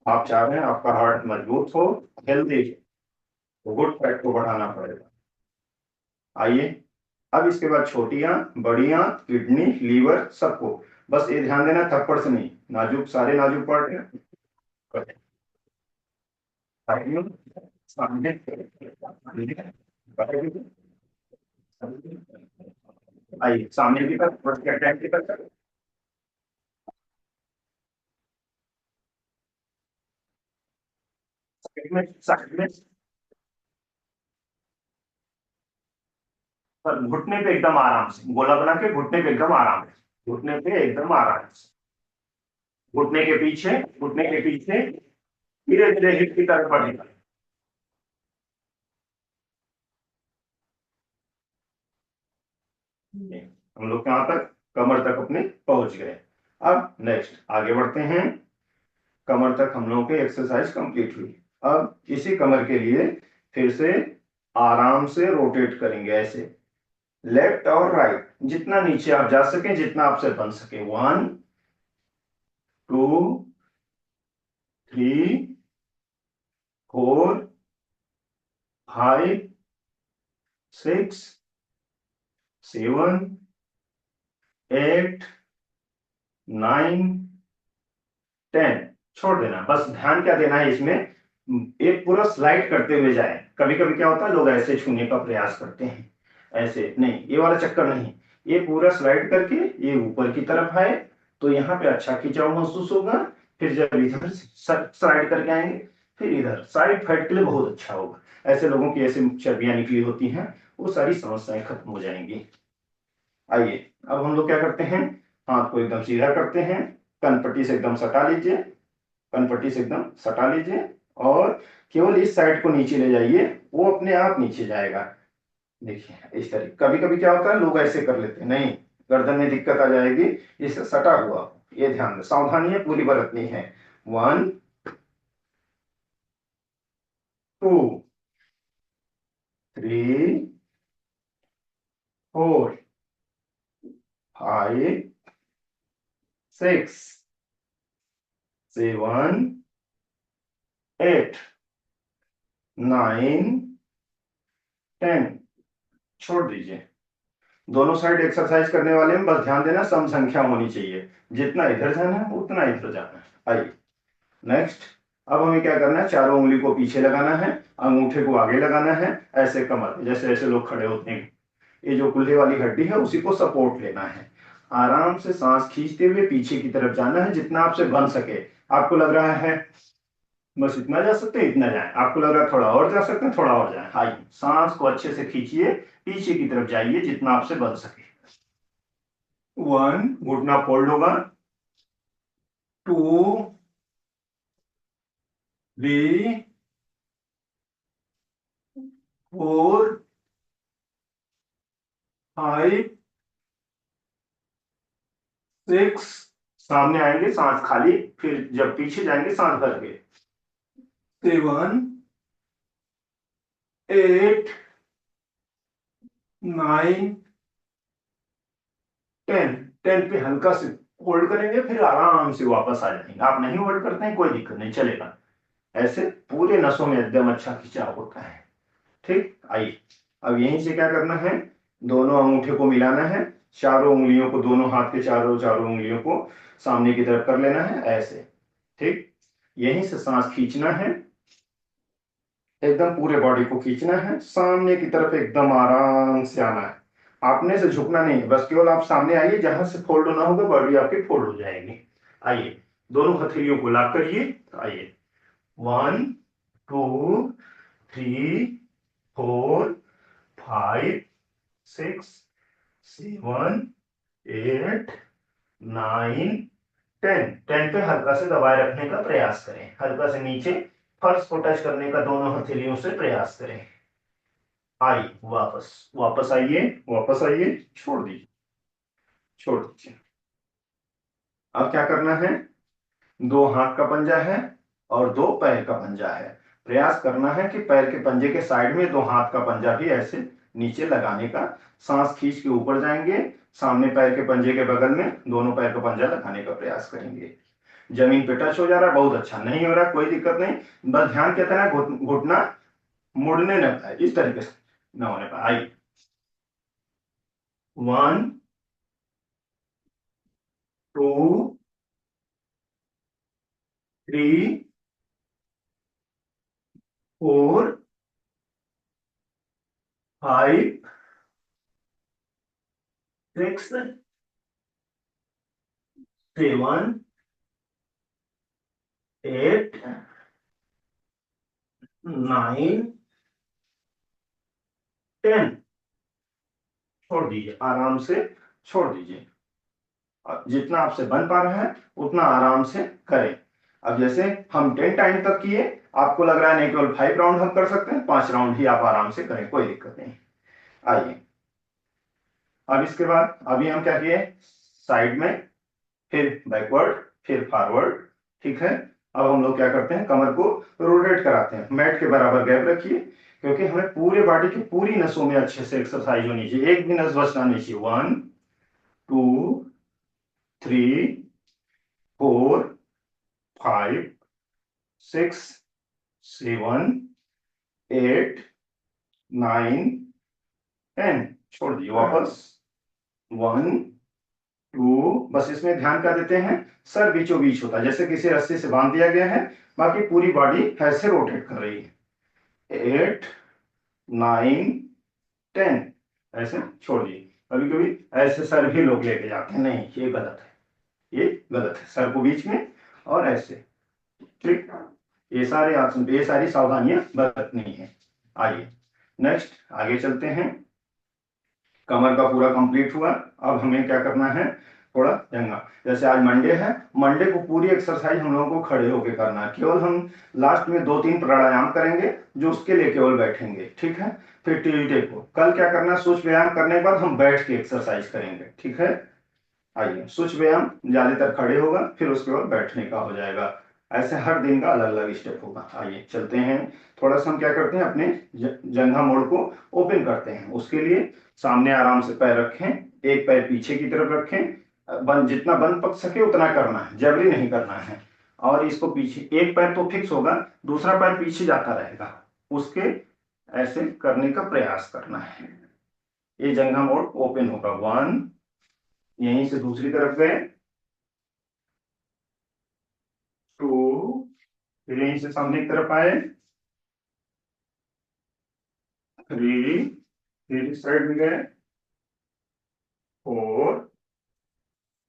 आप चाह रहे हैं आपका हार्ट मजबूत हो, हेल्दी, तो गुड फैट को बढ़ाना पड़ेगा। आइए अब इसके बाद छोटियां बड़ियां किडनी लीवर सबको, बस ये ध्यान देना थप्पड़ से नहीं, नाजुक सारे नाजुक पार्ट हैं। सामने आइए सामने की तरफ अटैक की तरफ, साइड में पर घुटने पे एकदम आराम से गोला बना के, घुटने पे एकदम आराम से, घुटने पे एकदम आराम से, घुटने के पीछे, घुटने के पीछे धीरे धीरे हिप की तरफ बढ़ेगा। हम लोग कहाँ तक, कमर तक अपने पहुंच गए। अब नेक्स्ट आगे बढ़ते हैं, कमर तक हम लोगों की एक्सरसाइज कंप्लीट हुई। अब इसी कमर के लिए फिर से आराम से रोटेट करेंगे ऐसे, लेफ्ट और राइट, जितना नीचे आप जा सके, जितना आपसे बन सके। 1 2 3 4 5 6 7 8 9 10, छोड़ देना, बस ध्यान क्या देना है इसमें, एक पूरा स्लाइड करते हुए जाए। कभी कभी क्या होता है लोग ऐसे छूने का प्रयास करते हैं, ऐसे नहीं, ये वाला चक्कर नहीं, ये पूरा स्लाइड करके ये ऊपर की तरफ आए तो यहाँ पे अच्छा खिंचाव महसूस होगा। फिर जब इधर स्लाइड करके आएंगे फिर इधर, साइड फैट के लिए बहुत अच्छा होगा। ऐसे लोगों की ऐसे चर्बियां निकली होती हैं, वो सारी समस्याएं खत्म हो जाएंगी। आइए अब हम लोग क्या करते हैं, हाथ को एकदम सीधा करते हैं, कनपट्टी से एकदम सटा लीजिए, कनपट्टी से एकदम सटा लीजिए और केवल इस साइड को नीचे ले जाइए, वो अपने आप नीचे जाएगा। देखिए इस तरीके, कभी कभी क्या होता है लोग ऐसे कर लेते हैं, नहीं, गर्दन में दिक्कत आ जाएगी, इससे सटा हुआ, ये ध्यान दे, सावधानियां पूरी बरतनी है। 1 2 3 4 5 6 7 8 9 10, छोड़ दीजिए। दोनों साइड एक्सरसाइज करने वाले में बस ध्यान देना सम संख्या होनी चाहिए, जितना इधर जाना है उतना इधर जाना है। आइए नेक्स्ट, अब हमें क्या करना है, चारों उंगली को पीछे लगाना है, अंगूठे को आगे लगाना है, ऐसे कमर में जैसे ऐसे लोग खड़े होते हैं, ये जो कुल्हे वाली हड्डी है उसी को सपोर्ट लेना है। आराम से सांस खींचते हुए पीछे की तरफ जाना है, जितना आपसे बन सके। आपको लग रहा है बस इतना जा सकते हैं, इतना जाए, आपको लग रहा है थोड़ा और जा सकते हैं, थोड़ा और जाए, आइए सांस को अच्छे से खींचिए, पीछे की तरफ जाइए जितना आपसे बन सके। 1, घुटना फोल्ड होगा, 2 3 4 5 6, सामने आएंगे सांस खाली, फिर जब पीछे जाएंगे सांस भर के, 7 8 9 10, 10 पे हल्का से होल्ड करेंगे, फिर आराम से वापस आ जाएंगे। आप नहीं होल्ड करते हैं कोई दिक्कत नहीं, चलेगा, ऐसे पूरे नसों में एकदम अच्छा खिंचाव होता है। ठीक, आइए अब यहीं से क्या करना है, दोनों अंगूठे को मिलाना है, चारों उंगलियों को, दोनों हाथ के चारों चारों उंगलियों को सामने की तरफ कर लेना है ऐसे। ठीक, यहीं से सांस खींचना है, एकदम पूरे बॉडी को खींचना है, सामने की तरफ एकदम आराम से आना है, आपने से झुकना नहीं है, बस केवल आप सामने आइए, जहां से फोल्ड होना होगा बॉडी आपकी फोल्ड हो जाएगी। आइए दोनों हथेलियों को लॉक करिए, आइए 1 2 3 4 5 6 7 8 9 10 10 पे हल्का से दबाए रखने का प्रयास करें, हल्का से नीचे फर्श को टच करने का दोनों हथेलियों से प्रयास करें। आइए वापस, वापस आइए, वापस आइए, छोड़ दीजिए, छोड़ दीजिए। अब क्या करना है, दो हाथ का पंजा है और दो पैर का पंजा है। प्रयास करना है कि पैर के पंजे के साइड में दो हाथ का पंजा भी ऐसे नीचे लगाने का, सांस खींच के ऊपर जाएंगे, सामने पैर के पंजे के बगल में दोनों पैर का पंजा लगाने का प्रयास करेंगे। जमीन पे टच हो जा रहा है, बहुत अच्छा, नहीं हो रहा कोई दिक्कत नहीं, बस ध्यान कहते हैं घुटना मुड़ने लगता है, इस तरीके से ना होने पाए। आइए, 1 2 3 4 5 6 7 8 9 10। छोड़ दीजिए, आराम से छोड़ दीजिए। अब जितना आपसे बन पा रहा है उतना आराम से करें। अब जैसे हम 10 टाइम तक किए, आपको लग रहा है नहीं केवल 5 राउंड हम कर सकते हैं, 5 राउंड ही आप आराम से करें, कोई दिक्कत नहीं। आइए, अब इसके बाद अभी हम क्या किए, साइड में, फिर बैकवर्ड, फिर फॉरवर्ड, ठीक है। अब हम लोग क्या करते हैं, कमर को रोटेट कराते हैं, मैट के बराबर गैप रखिए, क्योंकि हमें पूरे बॉडी की पूरी नसों में अच्छे से एक्सरसाइज होनी चाहिए, एक भी नस बचना नहीं चाहिए। 1 2 3 4 5 6 7 8 9 10। छोड़ दिए, वापस 1 2। बस इसमें ध्यान क्या देते हैं, सर बीचों बीच होता है, जैसे किसी रस्सी से बांध दिया गया है, बाकी पूरी बॉडी ऐसे रोटेट कर रही है। 8 9 10, ऐसे छोड़ दिए। कभी कभी ऐसे सर भी लोग लेके जाते हैं, नहीं ये गलत है, ये गलत है, सर को बीच में और ऐसे, ठीक। ये सारे आसन, ये सारी सावधानियां बरतनी है। आइए नेक्स्ट आगे चलते हैं। कमर का पूरा कंप्लीट हुआ, अब हमें क्या करना है, थोड़ा जंगा। जैसे आज मंडे है, मंडे को पूरी एक्सरसाइज हम लोगों को खड़े होकर करना है, केवल हम लास्ट में 2-3 प्राणायाम करेंगे जो उसके लिए केवल बैठेंगे, ठीक है। फिर टिल्टे को कल क्या करना है, सूक्ष्म व्यायाम करने के बाद हम बैठ के एक्सरसाइज करेंगे, ठीक है। आइए, सूक्ष्म व्यायाम ज्यादातर खड़े होगा, फिर उसके बाद बैठने का हो जाएगा, ऐसे हर दिन का अलग अलग स्टेप होगा। आइए चलते हैं, थोड़ा सा हम क्या करते हैं, अपने जंघा मोड़ को ओपन करते हैं। उसके लिए सामने आराम से पैर रखें, एक पैर पीछे की तरफ रखें, जितना बंद पक सके उतना करना है, जबरी नहीं करना है। और इसको पीछे, एक पैर तो फिक्स होगा, दूसरा पैर पीछे जाता रहेगा, उसके ऐसे करने का प्रयास करना है। ये जंघा मोड़ ओपन होगा। 1, यहीं से दूसरी तरफ गए, 2, फिर यहीं से सामने की तरफ आए, 3, फिर इस साइड में गए, 4,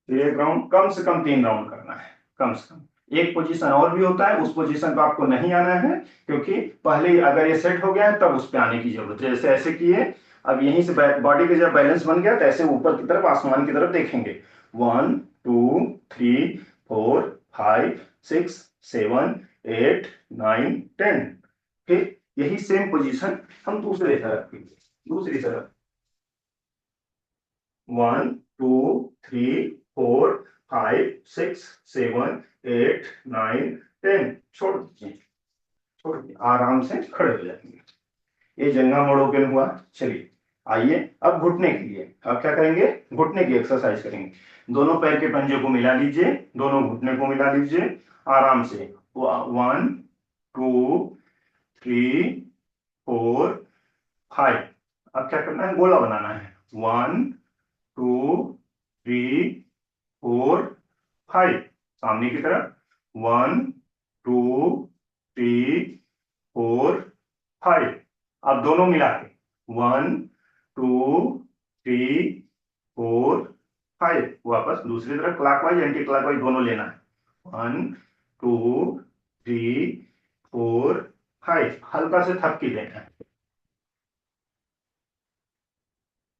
फिर एक राउंड, कम से कम 3 राउंड करना है, कम से कम। एक पोजीशन और भी होता है, उस पोजीशन को आपको नहीं आना है, क्योंकि पहले अगर ये सेट हो गया है तब उस पे आने की जरूरत है। जैसे ऐसे किए, अब यहीं से बॉडी का जब बैलेंस बन गया तो ऐसे ऊपर की तरफ, आसमान की तरफ देखेंगे। 1 2 3 4 5 6 7 8 9 10। फिर यही सेम पोजीशन हम दूसरे तरफ की, दूसरी तरफ 1 2 3 4 5 6 7 8 9 10। छोड़ दीजिए, छोड़ दीजिए, आराम से खड़े हो जाएंगे। ये जंघा मोड़ ओपन हुआ। चलिए आइए, अब घुटने के लिए, अब क्या करेंगे, घुटने की एक्सरसाइज करेंगे। दोनों पैर के पंजे को मिला लीजिए, दोनों घुटने को मिला लीजिए आराम से। 1 2 3 4 5। अब क्या करना है, गोला बनाना है। 1 2 3 4 5, सामने की तरफ 1 2 3 4 5। अब दोनों मिला के 1 2 3 4 5। वापस दूसरी तरफ क्लॉकवाइज एंटी क्लॉकवाइज दोनों लेना है। 1 2 3 4 5। हल्का से थपकी देना है,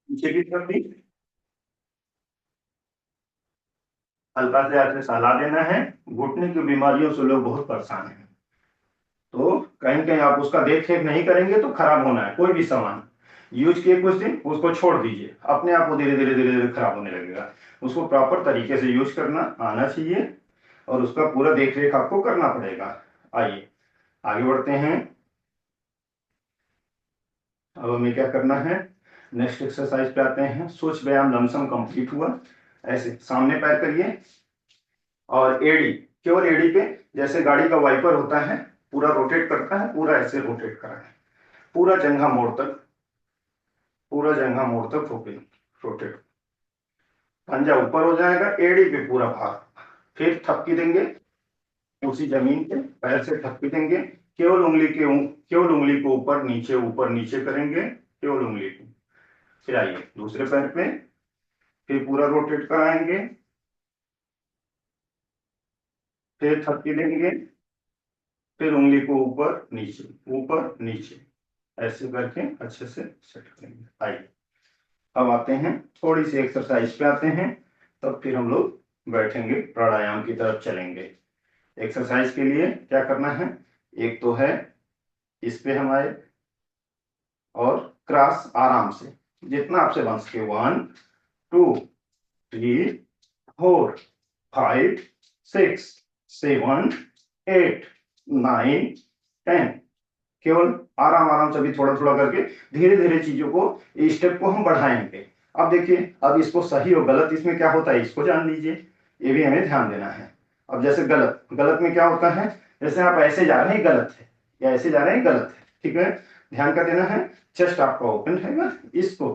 पीछे की तरफ भी हल्का से ऐसे सहला देना है। घुटने की बीमारियों से लोग बहुत परेशान हैं, तो कहीं कहीं आप उसका देख रेख नहीं करेंगे तो खराब होना है। कोई भी सामान यूज किए कुछ दिन, उसको छोड़ दीजिए, अपने आप वो धीरे धीरे धीरे धीरे खराब होने लगेगा। उसको प्रॉपर तरीके से यूज करना आना चाहिए और उसका पूरा देख रेख आपको करना पड़ेगा। आइए आगे बढ़ते हैं। अब हमें क्या करना है, नेक्स्ट एक्सरसाइज पे आते हैं। सोच व्यायाम लमसम कंप्लीट हुआ। ऐसे सामने पैर करिए और एड़ी, केवल एड़ी पे जैसे गाड़ी का वाइपर होता है पूरा रोटेट करता है, पूरा ऐसे रोटेट करा है, पूरा जंघा मोड़ तक, पूरा जंघा मोड़ तक रोटेट। पंजा ऊपर हो जाएगा, एड़ी पे पूरा भार। फिर थपकी देंगे उसी जमीन पे, पैर से थपकी देंगे। केवल उंगली को ऊपर नीचे करेंगे, केवल उंगली को। फिर आइए दूसरे पैर पे, फिर पूरा रोटेट कराएंगे, फिर थपकी देंगे, फिर उंगली को ऊपर नीचे ऐसे करके अच्छे से सेट करेंगे। आइए अब आते हैं थोड़ी सी एक्सरसाइज पे आते हैं, तब फिर हम लोग बैठेंगे, प्राणायाम की तरफ चलेंगे। एक्सरसाइज के लिए क्या करना है, एक तो है इस पे हम आए और क्रॉस आराम से जितना आपसे बन सके, 1 2 3 4 5 6 7 8 9 10। केवल आराम आराम से भी थोड़ा थोड़ा करके धीरे धीरे चीजों को, स्टेप को हम बढ़ाएंगे। अब देखिए, अब इसको सही और गलत इसमें क्या होता है इसको जान लीजिए, ये भी हमें ध्यान देना है। अब जैसे गलत, गलत में क्या होता है, जैसे आप ऐसे जा रहे हैं गलत है, या ऐसे जा रहे हैं गलत है, ठीक है। ध्यान का देना है, चेस्ट आपका ओपन रहेगा, इसको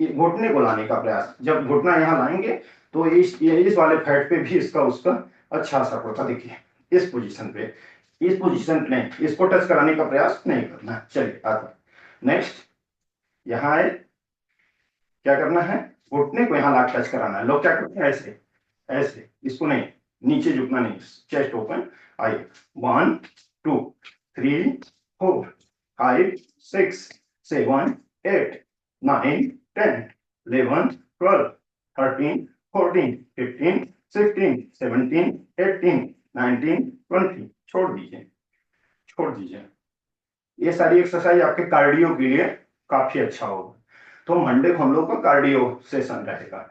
घुटने को लाने का प्रयास, जब घुटना यहाँ लाएंगे तो इस वाले फैट पे भी इसका उसका अच्छा असर पड़ता। देखिए इस पोजीशन पे, इस पोजीशन पे नहीं, इसको टच कराने का प्रयास नहीं करना। चलिए आगे नेक्स्ट, यहाँ आए, क्या करना है, घुटने को यहाँ ला टच कराना है। लोग क्या करते हैं ऐसे ऐसे, इसको नहीं, नीचे झुकना नहीं, चेस्ट ओपन। आइए 1 2 3 4 5 6 7 8 9 10 11 12 13 14 15 16 17 18 19 20। छोड़ दीजिए। ये सारी एक्सरसाइज आपके कार्डियो के लिए काफी अच्छा होगा। तो मंडे को हम लोग का कार्डियो सेशन रहेगा,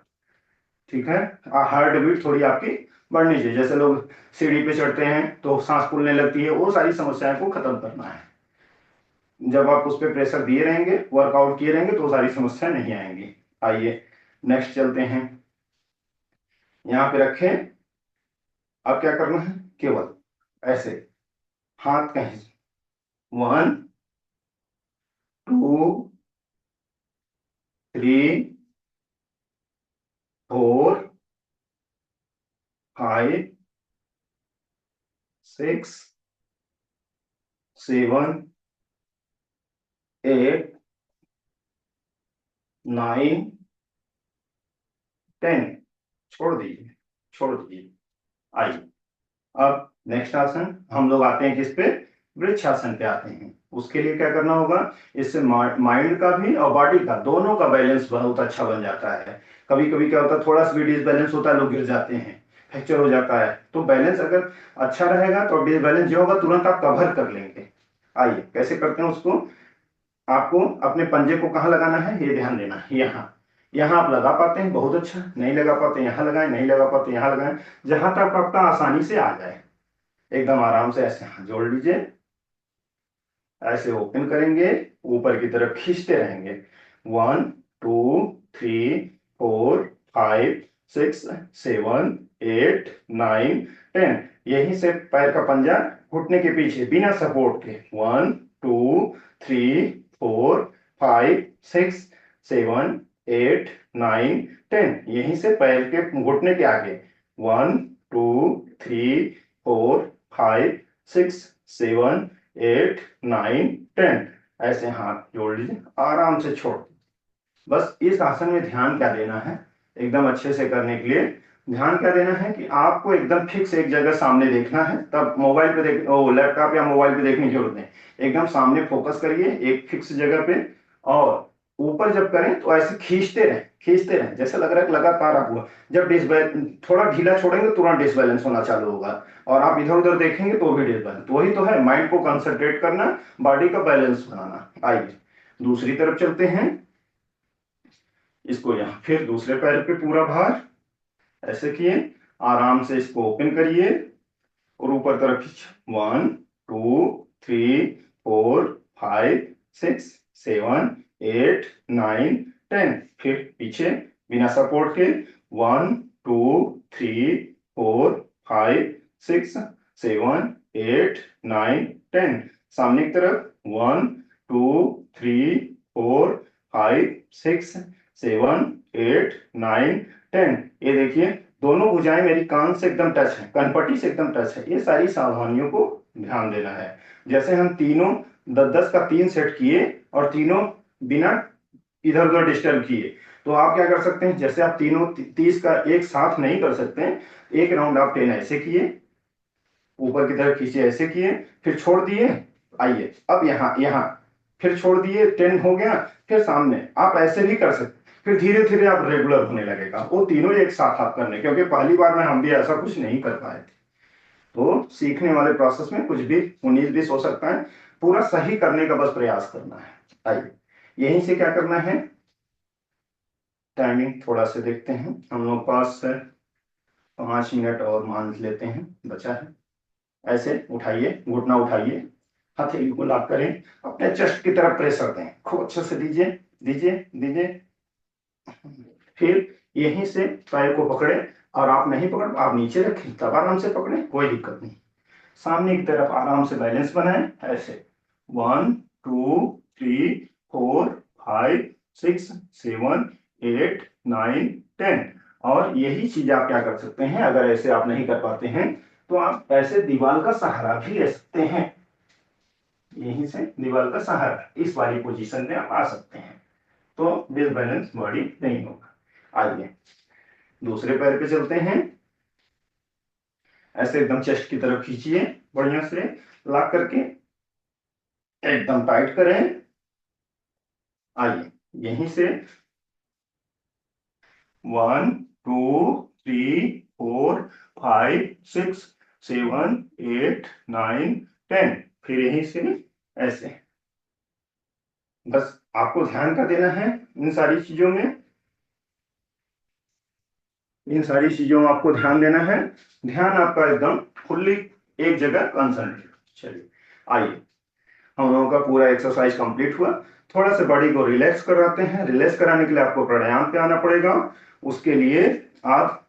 ठीक है। हार्ट बीट थोड़ी आपकी बढ़नी चाहिए, जैसे लोग सीढ़ी पे चढ़ते हैं तो सांस फूलने लगती है, वो सारी समस्याएं को खत्म करना है। जब आप उस पर प्रेशर दिए रहेंगे, वर्कआउट किए रहेंगे, तो सारी समस्या नहीं आएंगी। आइए नेक्स्ट चलते हैं। यहाँ पे रखें, अब क्या करना है, केवल ऐसे हाथ कहीं, 1 2 3 4 5 6 7 8 9 10। छोड़ दीजिए। आइए अब नेक्स्ट आसन हम लोग आते हैं किस पे, वृक्षासन पे आते हैं। उसके लिए क्या करना होगा, इससे माइंड का भी और बॉडी का दोनों का बैलेंस बहुत अच्छा बन जाता है। कभी कभी क्या होता है, थोड़ा सा भी डिसबैलेंस होता है, लोग गिर जाते हैं, फ्रैक्चर हो जाता है। तो बैलेंस अगर अच्छा रहेगा तो डिसबैलेंस जो होगा तुरंत आप कवर कर लेंगे। आइए कैसे करते हैं उसको, आपको अपने पंजे को कहाँ लगाना है ये ध्यान देना है। यहाँ यहाँ आप लगा पाते हैं बहुत अच्छा, नहीं लगा पाते यहाँ लगाएं, नहीं लगा पाते यहाँ लगाएं, जहां तक आपका आसानी से आ जाए। एकदम आराम से ऐसे हाथ जोड़ लीजिए, ऐसे ओपन करेंगे, ऊपर की तरफ खींचते रहेंगे। 1 2 3 4 5 6 7 8 9 10। यहीं से पैर का पंजा घुटने के पीछे बिना सपोर्ट के, 1 2 3 4 5 6 7 8 9 10। यहीं से पैर के घुटने के आगे, 1 2 3 4 5 6 7 8 9 10। ऐसे हाथ जोड़ लीजिए, आराम से छोड़ दीजिए। बस इस आसन में ध्यान क्या देना है, एकदम अच्छे से करने के लिए ध्यान क्या देना है कि आपको एकदम फिक्स एक जगह सामने देखना है। तब मोबाइल पे देख, लैपटॉप या मोबाइल पे देखने की जरूरत नहीं, एकदम सामने फोकस करिए एक फिक्स जगह पे, और ऊपर जब करें तो ऐसे खींचते रहें, जैसे लग रहा है कि लगातार आप हुआ। जब थोड़ा ढीला छोड़ेंगे तुरंत डिसबैलेंस होना चालू होगा, और आप इधर उधर देखेंगे तो भी डिसबैलेंस। वही तो है, माइंड को कंसंट्रेट करना, बॉडी का बैलेंस बनाना। आइए दूसरी तरफ चलते हैं। इसको यहाँ फिर दूसरे पैर पे पूरा भार ऐसे किए, आराम से इसको ओपन करिए और ऊपर तरफ खींचे। 1 2 3 4 5 6 7 8 9 10। फिर पीछे बिना सपोर्ट के 1 2 3 4 5 6 7 8 9 10। सामने की तरफ 1 2 3 4 5 6 7 8 9 10। ये देखिए दोनों भुजाएं मेरी कान से एकदम टच है, कनपट्टी से एकदम टच है। ये सारी सावधानियों को ध्यान देना है। जैसे हम तीनों 10-10 का 3 सेट किए और तीनों बिना इधर उधर डिस्टर्ब किए, तो आप क्या कर सकते हैं, जैसे आप तीनों 30 का एक साथ नहीं कर सकते हैं, एक राउंड आप 10 ऐसे किए, ऊपर की तरफ खींचे ऐसे किए, फिर छोड़ दिए। आइए अब यहाँ यहाँ फिर छोड़ दिए, 10 हो गया, फिर सामने आप ऐसे भी कर सकते। फिर धीरे धीरे आप रेगुलर होने लगेगा वो तीनों एक साथ आप करने, क्योंकि पहली बार में हम भी ऐसा कुछ नहीं कर पाए थे। तो सीखने वाले प्रोसेस में कुछ भी 19-20 हो सकता है, पूरा सही करने का बस प्रयास करना है। आइए यहीं से क्या करना है, टाइमिंग थोड़ा से देखते हैं, हम लोग पास 5 मिनट और मान लेते हैं बचा है। ऐसे उठाइए, घुटना उठाइए, हथेली को लॉक करें, अपने चेस्ट की तरफ प्रेशर दें, खूब अच्छे से दीजिए दीजिए दीजिए। फिर यहीं से पैर को पकड़े, और आप नहीं पकड़ आप नीचे रखें तब आराम से पकड़े, कोई दिक्कत नहीं। सामने की तरफ आराम से बैलेंस बनाएं ऐसे। 1 2 3 4 5 6 7 8 9 10। और यही चीज आप क्या कर सकते हैं, अगर ऐसे आप नहीं कर पाते हैं तो आप ऐसे दीवार का सहारा भी ले सकते हैं। यहीं से दीवार का सहारा इस वाली पोजीशन में आप आ सकते हैं, तो डिसबैलेंस बॉडी नहीं होगा। आइए दूसरे पैर पे चलते हैं। ऐसे एकदम चेस्ट की तरफ खींचिए, बढ़िया से लॉक करके एकदम टाइट करें। आइए यहीं से 1 2 3 4 5 6 7 8 9 10। फिर यहीं से ऐसे, बस आपको ध्यान का देना है इन सारी चीजों में, इन सारी चीजों में आपको ध्यान देना है। ध्यान आपका एकदम फुल्ली एक जगह कंसंट्रेट। चलिए आइए, हम लोगों का पूरा एक्सरसाइज कंप्लीट हुआ। थोड़ा सा बॉडी को रिलैक्स कराते हैं। रिलैक्स कराने के लिए आपको प्राणायाम पे आना पड़ेगा। उसके लिए आप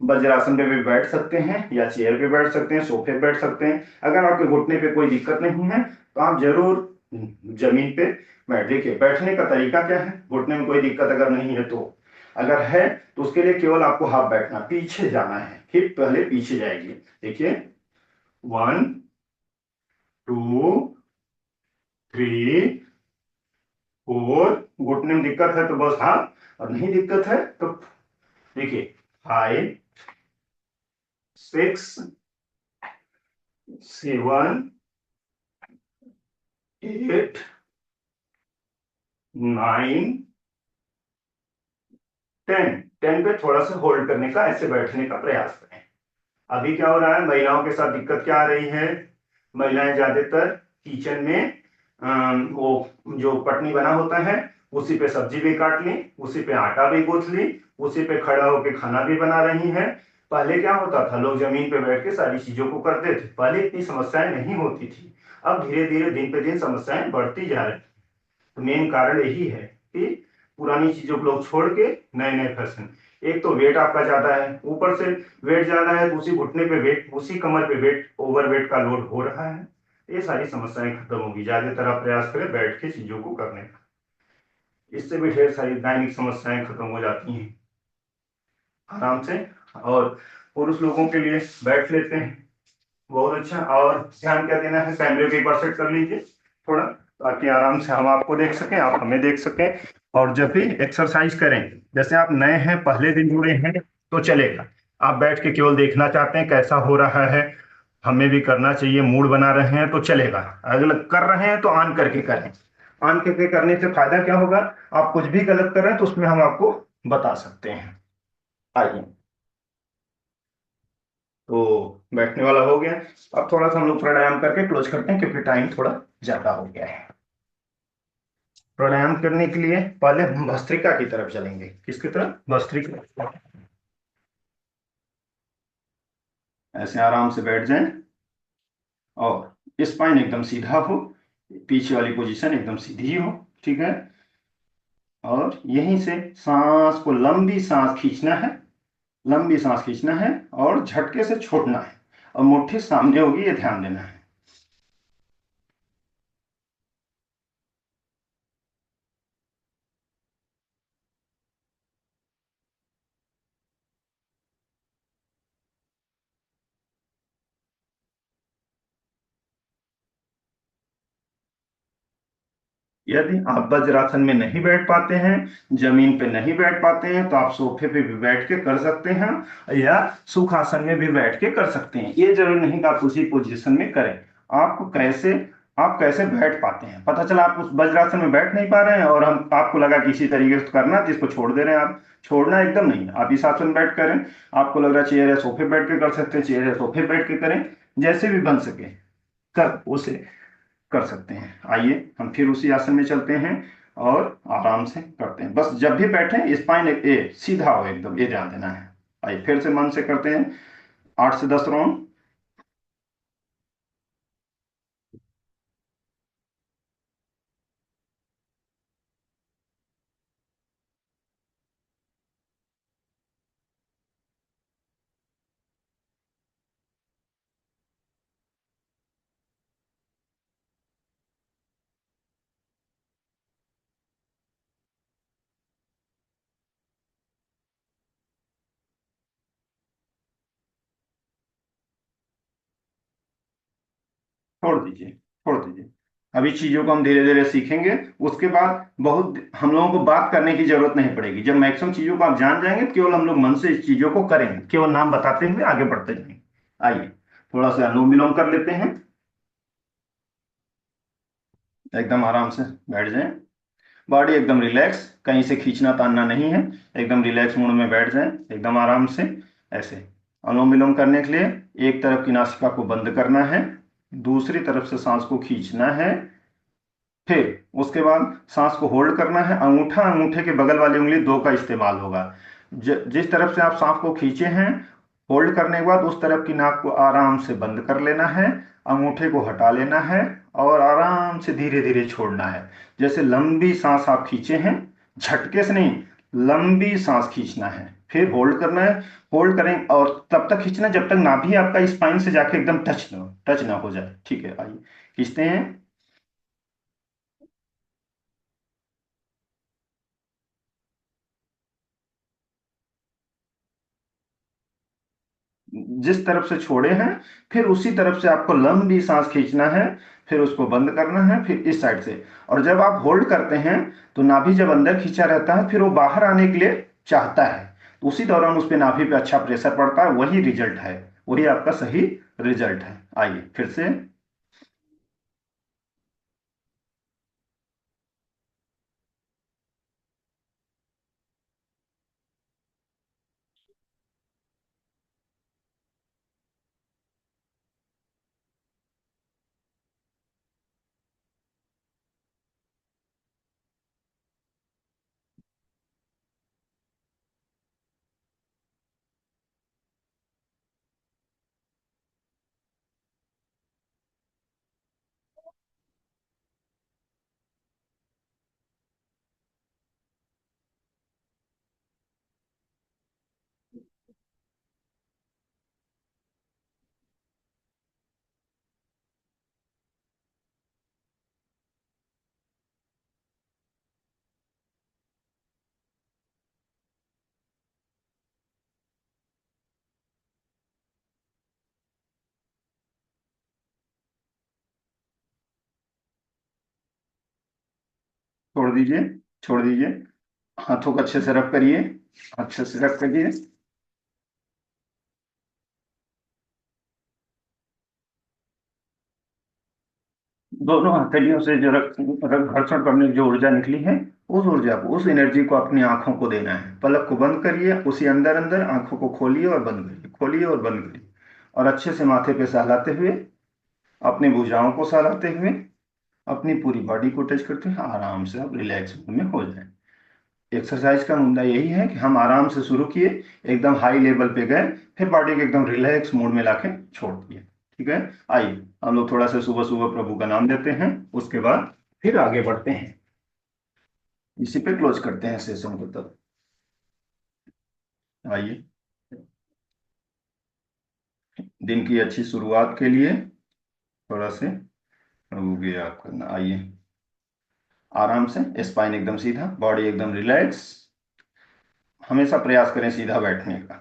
वज्रासन पे भी बैठ सकते हैं, या चेयर पे बैठ सकते हैं, सोफे पे बैठ सकते हैं। अगर आपके घुटने पे कोई दिक्कत नहीं है तो आप जरूर जमीन पे बैठ। देखिए बैठने का तरीका क्या है, घुटने में कोई दिक्कत अगर नहीं है तो, अगर है तो उसके लिए केवल आपको हाफ बैठना, पीछे जाना है, हिप पहले पीछे जाएगी। देखिए 1 2 3 4। घुटने में दिक्कत है तो बस हाफ, और नहीं दिक्कत है तो देखिए 5 6 7 8 9 10। 10 पे थोड़ा सा होल्ड करने का, ऐसे बैठने का प्रयास करें। अभी क्या हो रहा है, महिलाओं के साथ दिक्कत क्या आ रही है, महिलाएं ज्यादातर किचन में वो जो पटनी बना होता है उसी पे सब्जी भी काट ली, उसी पे आटा भी गूंथ ली, उसी पे खड़ा होकर खाना भी बना रही हैं। पहले क्या होता था, लोग जमीन पे बैठ के सारी चीजों को करते थे, पहले इतनी समस्याएं नहीं होती थी। अब धीरे धीरे दिन पे दिन समस्याएं बढ़ती जा रही। तो मेन कारण यही है कि पुरानी चीजों को लोग छोड़ के नए नए फैशन। एक तो वेट आपका ज्यादा है, ऊपर से वेट ज्यादा है तो उसी घुटने पे वेट, उसी कमर पे वेट, ओवर वेट का लोड हो रहा है। ये सारी समस्याएं खत्म होगी, ज्यादातर आप प्रयास करें बैठ के चीजों को करने का, इससे भी ढेर सारी दैनिक समस्याएं खत्म हो जाती हैं आराम से। और पुरुष लोगों के लिए बैठ लेते हैं, बहुत अच्छा। और ध्यान क्या देना है, कैमरे को एक बार सेट कर लीजिए थोड़ा, ताकि आराम से हम आपको देख सकें, आप हमें देख सकें। और जब भी एक्सरसाइज करें, जैसे आप नए हैं, पहले दिन जुड़े हैं तो चलेगा, आप बैठ के केवल देखना चाहते हैं कैसा हो रहा है, हमें भी करना चाहिए, मूड बना रहे हैं तो चलेगा। अगर कर रहे हैं तो ऑन करके करें, ऑन करके करने से फायदा क्या होगा, आप कुछ भी गलत कर रहे हैं तो उसमें हम आपको बता सकते हैं। आइए, तो बैठने वाला हो गया। अब थोड़ा सा हम लोग प्राणायाम करके क्लोज करते हैं क्योंकि टाइम थोड़ा ज्यादा हो गया है। प्राणायाम करने के लिए पहले हम भस्त्रिका की तरफ चलेंगे। किसकी तरफ? भस्त्रिका। ऐसे आराम से बैठ जाएं और स्पाइन एकदम सीधा हो, पीछे वाली पोजीशन एकदम सीधी हो, ठीक है। और यहीं से सांस को, लंबी सांस खींचना है, लंबी सांस खींचना है और झटके से छोड़ना है, और मुट्ठी सामने होगी, ये ध्यान देना है। यदि आप वज्रासन में नहीं बैठ पाते हैं, जमीन पे नहीं बैठ पाते हैं, तो आप सोफे पे भी बैठ के कर सकते हैं या सुखासन में भी बैठ के कर सकते हैं। ये जरूरी नहीं कि आप उसी पोजीशन में करें। आपको कैसे, आप कैसे बैठ पाते हैं, पता चला आप उस वज्रासन में बैठ नहीं पा रहे हैं और हम आपको लगा कि इसी तरीके से करना है, जिसको छोड़ दे रहे हैं आप। छोड़ना एकदम नहीं, आप इस आसन में बैठ करें। आपको लग रहा है चेयर या सोफे बैठ के कर सकते हैं, चेयर या सोफे बैठ के करें, जैसे भी बन सके कर उसे कर सकते हैं। आइए हम फिर उसी आसन में चलते हैं और आराम से करते हैं। बस जब भी बैठे स्पाइन सीधा हो एकदम, ये ध्यान देना है। आइए फिर से मन से करते हैं, 8 से 10 राउंड। छोड़ दीजिए, छोड़ दीजिए। अभी चीजों को हम धीरे धीरे सीखेंगे, उसके बाद बहुत हम लोगों को बात करने की जरूरत नहीं पड़ेगी। जब मैक्सिमम चीजों को आप जान जाएंगे, तो केवल हम लोग मन से इस चीजों को करेंगे, केवल नाम बताते हुए आगे बढ़ते जाएंगे। आइए थोड़ा सा अनुलोम विलोम कर लेते हैं। एकदम आराम से बैठ जाएं, बॉडी एकदम रिलैक्स, कहीं से खींचना तानना नहीं है, एकदम रिलैक्स मूड में बैठ जाएं, एकदम आराम से। ऐसे अनुलोम विलोम करने के लिए एक तरफ की नासिका को बंद करना है, दूसरी तरफ से सांस को खींचना है, फिर उसके बाद सांस को होल्ड करना है। अंगूठा, अंगूठे के बगल वाली उंगली दो का इस्तेमाल होगा। जिस तरफ से आप सांस को खींचे हैं, होल्ड करने के बाद उस तरफ की नाक को आराम से बंद कर लेना है, अंगूठे को हटा लेना है और आराम से धीरे धीरे छोड़ना है। जैसे लंबी सांस आप खींचे हैं, झटके से नहीं, लंबी सांस खींचना है, फिर होल्ड करना है। होल्ड करें और तब तक खींचना जब तक नाभि आपका स्पाइन से जाके एकदम टच ना हो जाए, ठीक है। आइए खींचते हैं। जिस तरफ से छोड़े हैं, फिर उसी तरफ से आपको लंबी सांस खींचना है, फिर उसको बंद करना है, फिर इस साइड से। और जब आप होल्ड करते हैं, तो नाभि जब अंदर खींचा रहता है, फिर वो बाहर आने के लिए चाहता है, तो उसी दौरान उस पे नाभि पे अच्छा प्रेशर पड़ता है, वही रिजल्ट है, वही आपका सही रिजल्ट है। आइए फिर से। छोड़ दीजिए, छोड़ दीजिए। हाथों को अच्छे से रब करिए, अच्छे से रब करिए। दोनों हथेलियों से जो घर्षण करने की जो ऊर्जा निकली है, उस ऊर्जा को, उस एनर्जी को अपनी आंखों को देना है। पलक को बंद करिए, उसी अंदर अंदर आंखों को खोलिए और बंद करिए, खोलिए और बंद करिए, और अच्छे से माथे पे सहलाते हुए, अपनी भुजाओं को सहलाते हुए, अपनी पूरी बॉडी को टच करते हुए आराम से आप रिलैक्स में हो जाए। एक्सरसाइज का मुद्दा यही है कि हम आराम से शुरू किए, एकदम हाई लेवल पे गए, फिर बॉडी को एकदम रिलैक्स मोड में लाके छोड़ दिए। ठीक है, आइए हम लोग थोड़ा सा सुबह सुबह प्रभु का नाम लेते हैं, उसके बाद फिर आगे बढ़ते हैं। इसी पे क्लोज करते हैं सेशन को तब। आइए, दिन की अच्छी शुरुआत के लिए थोड़ा से प्रभु की याद करना। आइए, आराम से, स्पाइन एकदम सीधा, बॉडी एकदम रिलैक्स। हमेशा प्रयास करें सीधा बैठने का।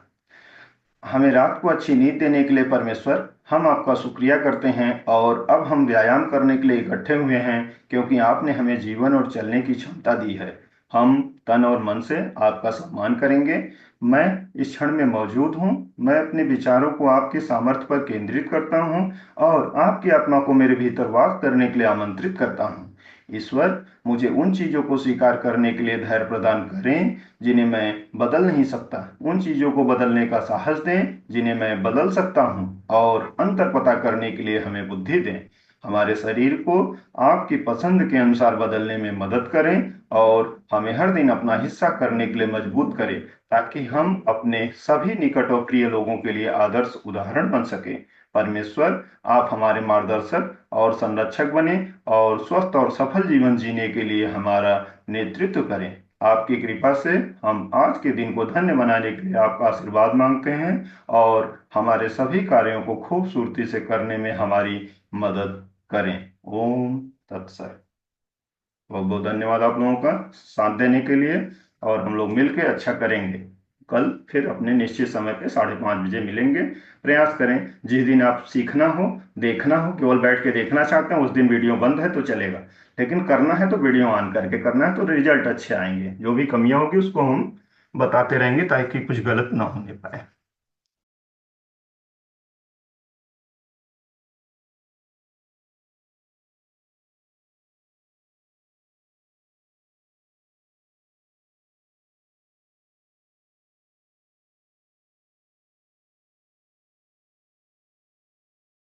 हमें रात को अच्छी नींद देने के लिए परमेश्वर, हम आपका शुक्रिया करते हैं, और अब हम व्यायाम करने के लिए इकट्ठे हुए हैं, क्योंकि आपने हमें जीवन और चलने की क्षमता दी है। हम तन और मन से आपका सम्मान करेंगे। मैं इस क्षण में मौजूद हूँ। मैं अपने विचारों को आपके सामर्थ्य पर केंद्रित करता हूँ, और आपकी आत्मा को मेरे भीतर वास करने के लिए आमंत्रित करता हूँ। ईश्वर, मुझे उन चीजों को स्वीकार करने के लिए धैर्य प्रदान करें जिन्हें मैं बदल नहीं सकता, उन चीजों को बदलने का साहस दें जिन्हें मैं बदल सकता हूं, और अंतर पता करने के लिए हमें बुद्धि दें। हमारे शरीर को आपकी पसंद के अनुसार बदलने में मदद करें, और हमें हर दिन अपना हिस्सा करने के लिए मजबूत करें, ताकि हम अपने सभी निकट और प्रिय लोगों के लिए आदर्श उदाहरण बन सकें। परमेश्वर, आप हमारे मार्गदर्शक और संरक्षक बने, और स्वस्थ और सफल जीवन जीने के लिए हमारा नेतृत्व करें। आपकी कृपा से हम आज के दिन को धन्य बनाने के लिए आपका आशीर्वाद मांगते हैं, और हमारे सभी कार्यों को खूबसूरती से करने में हमारी मदद करें। ओम तत्सत। बहुत बहुत धन्यवाद आप लोगों का साथ देने के लिए, और हम लोग मिलकर अच्छा करेंगे। कल फिर अपने निश्चित समय पे 5:30 बजे मिलेंगे। प्रयास करें, जिस दिन आप सीखना हो, देखना हो, केवल बैठ के देखना चाहते हैं, उस दिन वीडियो बंद है तो चलेगा, लेकिन करना है तो वीडियो ऑन करके करना है, तो रिजल्ट अच्छे आएंगे। जो भी कमियां होगी उसको हम बताते रहेंगे, ताकि कुछ गलत ना होने पाए।